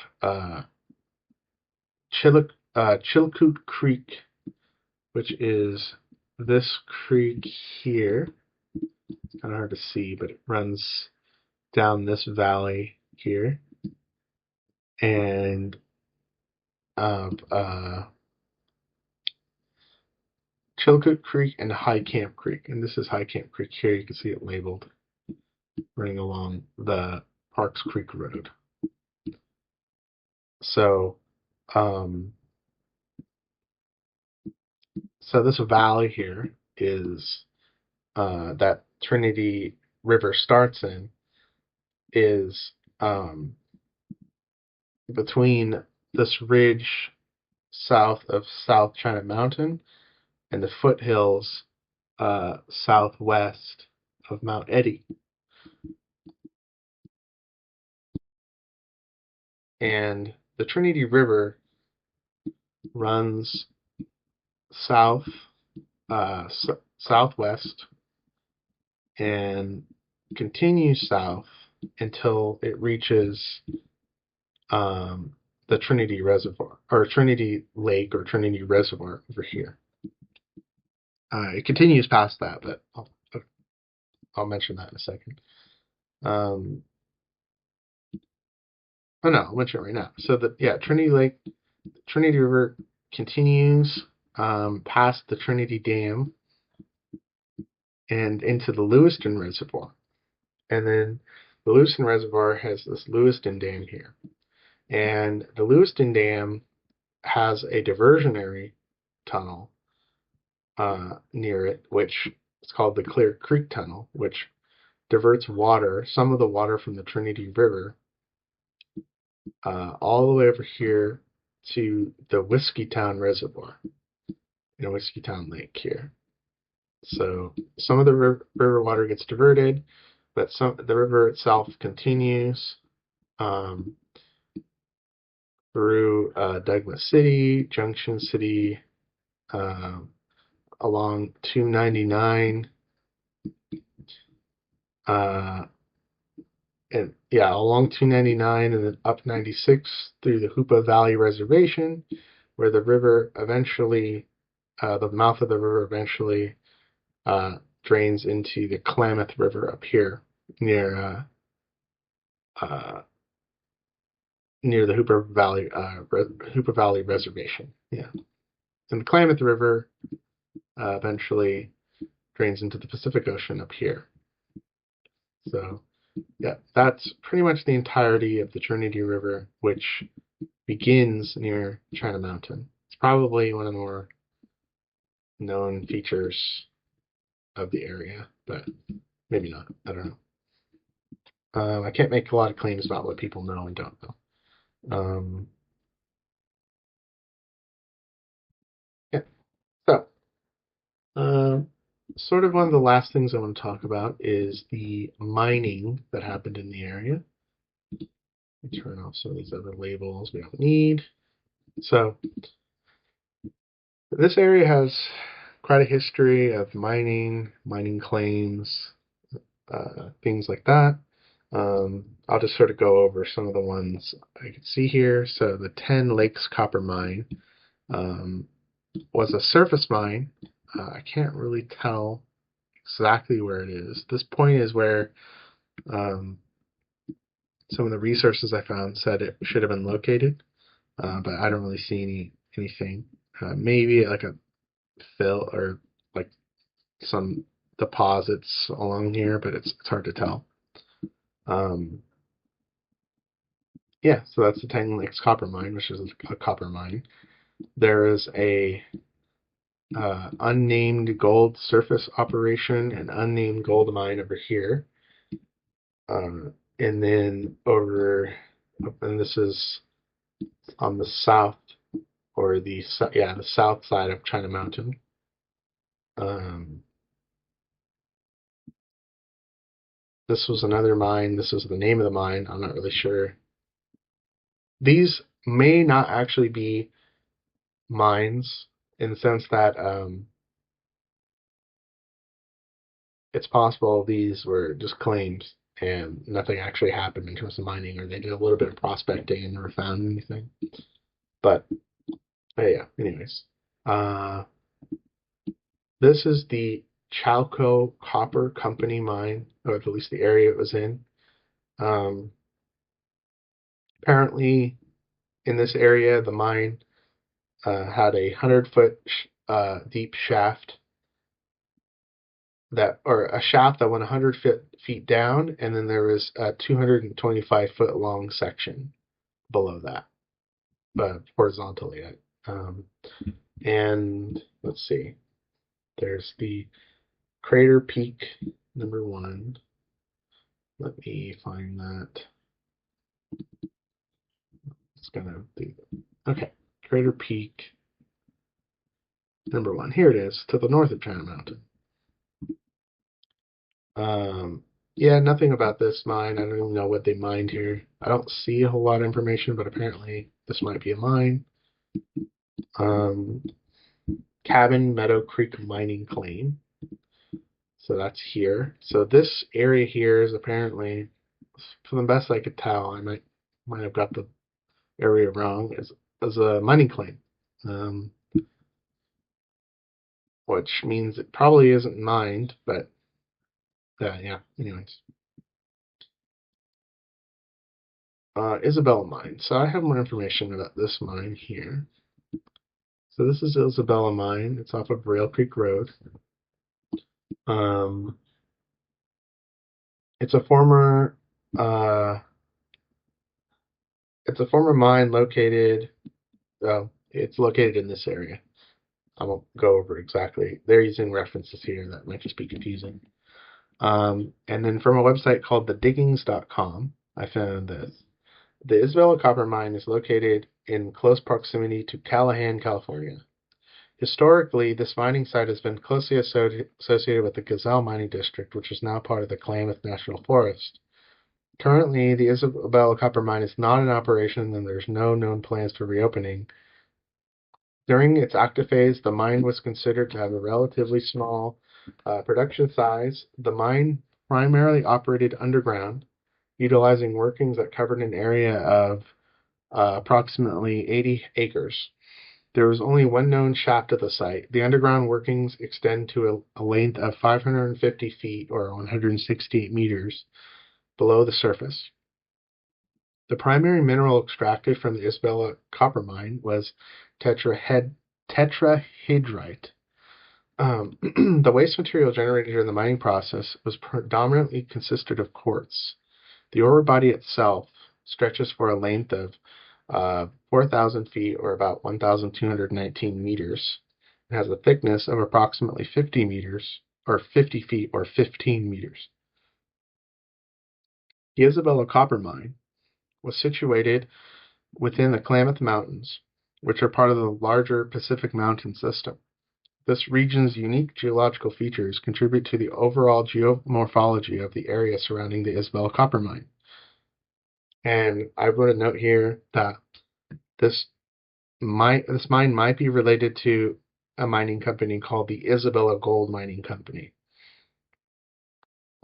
Chilkoot Creek, which is this creek here, kind of hard to see, but it runs down this valley here, and Chilkoot Creek and High Camp Creek. And this is High Camp Creek here. You can see it labeled running along the Parks Creek Road. So, so this valley here is that Trinity River starts in is between this ridge south of South China Mountain and the foothills southwest of Mount Eddy. And the Trinity River runs south, southwest, and continues south until it reaches the Trinity Reservoir, or Trinity Lake, or Trinity Reservoir over here. It continues past that, but I'll mention that in a second. Oh no, I'll mention it right now. So Trinity Lake, Trinity River continues past the Trinity Dam and into the Lewiston Reservoir. And then the Lewiston Reservoir has this Lewiston Dam here. And the Lewiston Dam has a diversionary tunnel near it, which is called the Clear Creek Tunnel, which diverts water, some of the water from the Trinity River, all the way over here to the Whiskeytown Reservoir, Whiskeytown Lake here. So some of the river water gets diverted, but the river itself continues through Douglas City, Junction City, along 299, along 299 and then up 96 through the Hoopa Valley Reservation, where the river eventually, the mouth of the river eventually drains into the Klamath River up here near the Hoopa Valley Reservation. Yeah, and the Klamath River eventually drains into the Pacific Ocean up here. So, yeah, that's pretty much the entirety of the Trinity River, which begins near China Mountain. It's probably one of the more known features of the area, but maybe not. I don't know. I can't make a lot of claims about what people know and don't know. Yeah. So, sort of one of the last things I want to talk about is the mining that happened in the area. Let me turn off some of these other labels we don't need. So, this area has quite a history of mining claims, things like that. I'll just sort of go over some of the ones I can see here. So the 10 Lakes Copper Mine was a surface mine. I can't really tell exactly where it is. This point is where some of the resources I found said it should have been located, but I don't really see anything. Maybe like a fill or like some deposits along here, but it's hard to tell. Yeah, so that's the 10 Lakes Copper Mine, which is a copper mine. There is a unnamed gold surface operation and unnamed gold mine over here. And then and this is on the south, or the south side of China Mountain. This was another mine. This was the name of the mine. I'm not really sure. These may not actually be mines in the sense that it's possible these were just claims and nothing actually happened in terms of mining, or they did a little bit of prospecting and never found anything. But yeah, anyways. This is the Chalco Copper Company mine, or at least the area it was in. Apparently, in this area, the mine had a 100-foot deep shaft or a shaft that went 100 feet down, and then there was a 225-foot long section below that, but horizontally. And let's see, there's the Crater Peak #1. Let me find that. It's gonna be okay. Crater Peak #1. Here it is, to the north of China Mountain. Yeah, nothing about this mine. I don't even know what they mined here. I don't see a whole lot of information, but apparently this might be a mine. Cabin Meadow Creek mining claim. So that's here. So this area here is apparently, from the best I could tell, I might have got the area wrong, is a mining claim. Which means it probably isn't mined, but yeah, anyways. Isabella Mine. So I have more information about this mine here. So this is Isabella Mine. It's off of Rail Creek Road. It's a former mine located. It's located in this area. I won't go over exactly. They're using references here that might just be confusing. And then from a website called thediggings.com, I found this. The Isabella Copper Mine is located in close proximity to Callahan, California. Historically, this mining site has been closely associated with the Gazelle Mining District, which is now part of the Klamath National Forest. Currently, the Isabella Copper Mine is not in operation, and there's no known plans for reopening. During its active phase, the mine was considered to have a relatively small production size. The mine primarily operated underground, utilizing workings that covered an area of approximately 80 acres. There was only one known shaft at the site. The underground workings extend to a length of 550 feet or 168 meters below the surface. The primary mineral extracted from the Isabella copper mine was tetrahedrite. The waste material generated during the mining process was predominantly consisted of quartz. The ore body itself stretches for a length of 4,000 feet or about 1,219 meters. It has a thickness of approximately 50 meters or 50 feet or 15 meters. The Isabella copper mine was situated within the Klamath Mountains, which are part of the larger Pacific Mountain system. This region's unique geological features contribute to the overall geomorphology of the area surrounding the Isabella copper mine. And I wrote a note here that this mine might be related to a mining company called the Isabella Gold Mining Company.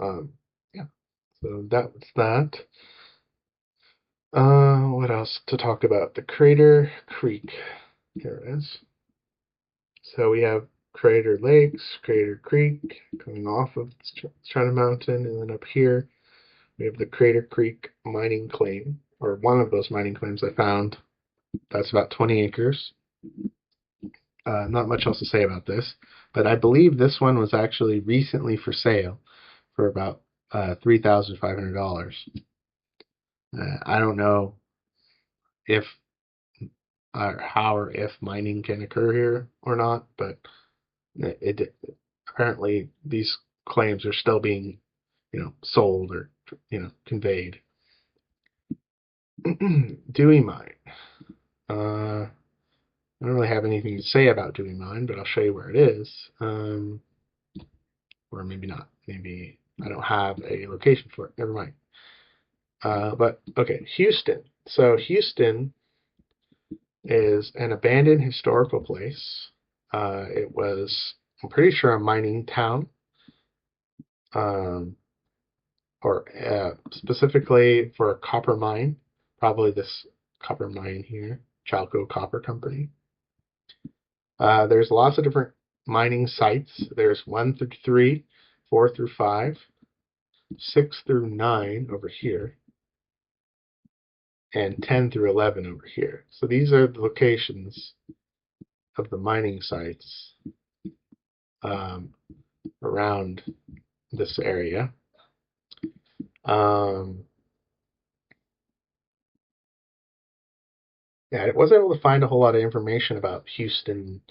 Yeah, so that's that. What else to talk about? The Crater Creek. Here it is. So we have Crater Lakes, Crater Creek, coming off of China Mountain, and then up here we have the Crater Creek mining claim, or one of those mining claims I found. That's about 20 acres. Not much else to say about this, but I believe this one was actually recently for sale for about $3,500. I don't know if how or if mining can occur here or not, but apparently these claims are still being, sold or, conveyed. Dewey Mine. I don't really have anything to say about Dewey Mine, but I'll show you where it is. Or maybe not. Maybe I don't have a location for it. Never mind. But okay, Houston. So Houston is an abandoned historical place. It was, I'm pretty sure, a mining town. Or specifically for a copper mine. Probably this copper mine here, Chalco Copper Company. There's lots of different mining sites. There's 1 through 3, 4 through 5, 6 through 9 over here, and 10 through 11 over here. So these are the locations of the mining sites um, around this area. Yeah, I wasn't able to find a whole lot of information about Houston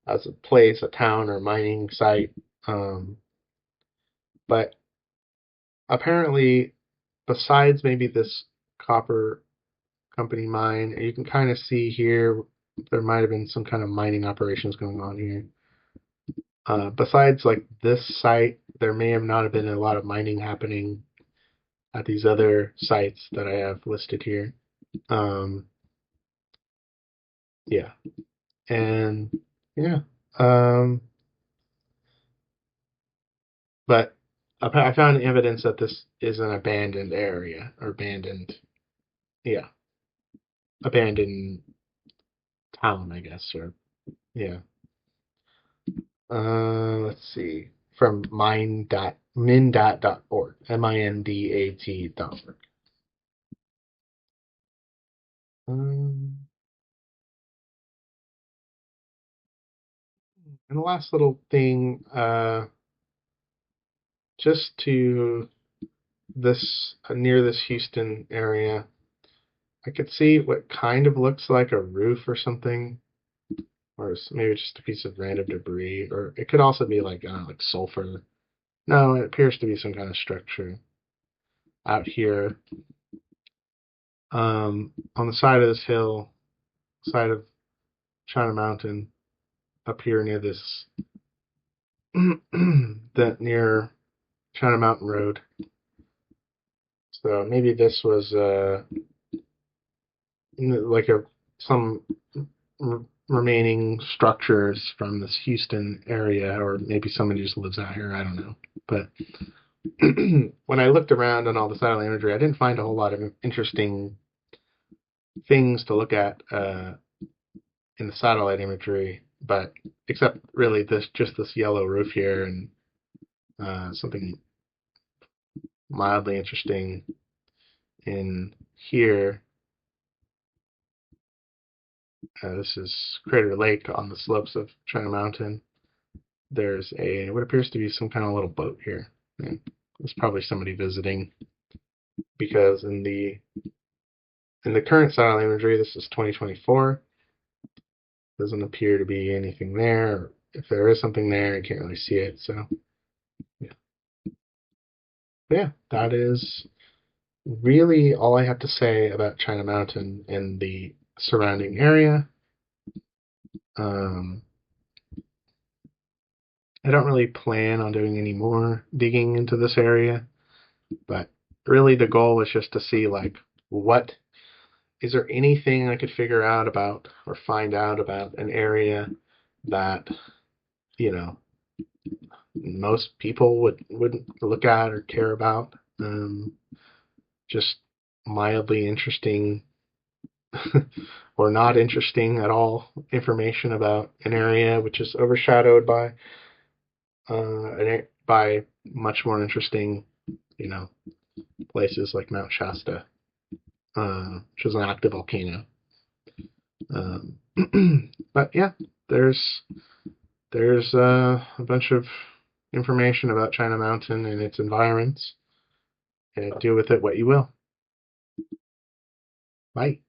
as a place, a town, or mining site. But apparently, besides maybe this copper company mine, you can kind of see here there might have been some kind of mining operations going on here. Besides like this site, there may have not have been a lot of mining happening at these other sites that I have listed here. Yeah, and yeah, um, but I found evidence that this is an abandoned area or yeah, abandoned town, I guess, or yeah. Let's see. From mindat.org. MINDAT.org. Um, and the last little thing, just to this near this Houston area, I could see what kind of looks like a roof or something, or maybe just a piece of random debris, or it could also be like like sulfur. No, it appears to be some kind of structure out here. On the side of this hill, side of China Mountain, up here near this, that near China Mountain Road. So maybe this was like some remaining structures from this Houston area, or maybe somebody just lives out here. I don't know. But when I looked around on all the satellite imagery, I didn't find a whole lot of interesting things to look at in the satellite imagery, but except really this yellow roof here and something mildly interesting in here. This is Crater Lake on the slopes of China Mountain. There's what appears to be some kind of little boat here. And there's probably somebody visiting, because in the current satellite imagery, this is 2024. Doesn't appear to be anything there. If there is something there, I can't really see it. So yeah, but yeah, that is really all I have to say about China Mountain and the surrounding area. Um, I don't really plan on doing any more digging into this area, but really the goal was just to see like what is there anything I could figure out about or find out about an area that, you know, most people wouldn't look at or care about. Just mildly interesting or not interesting at all information about an area which is overshadowed by much more interesting, you know, places like Mount Shasta, which is an active volcano. Um, but yeah, there's a bunch of information about China Mountain and its environs, and do with it what you will. Bye.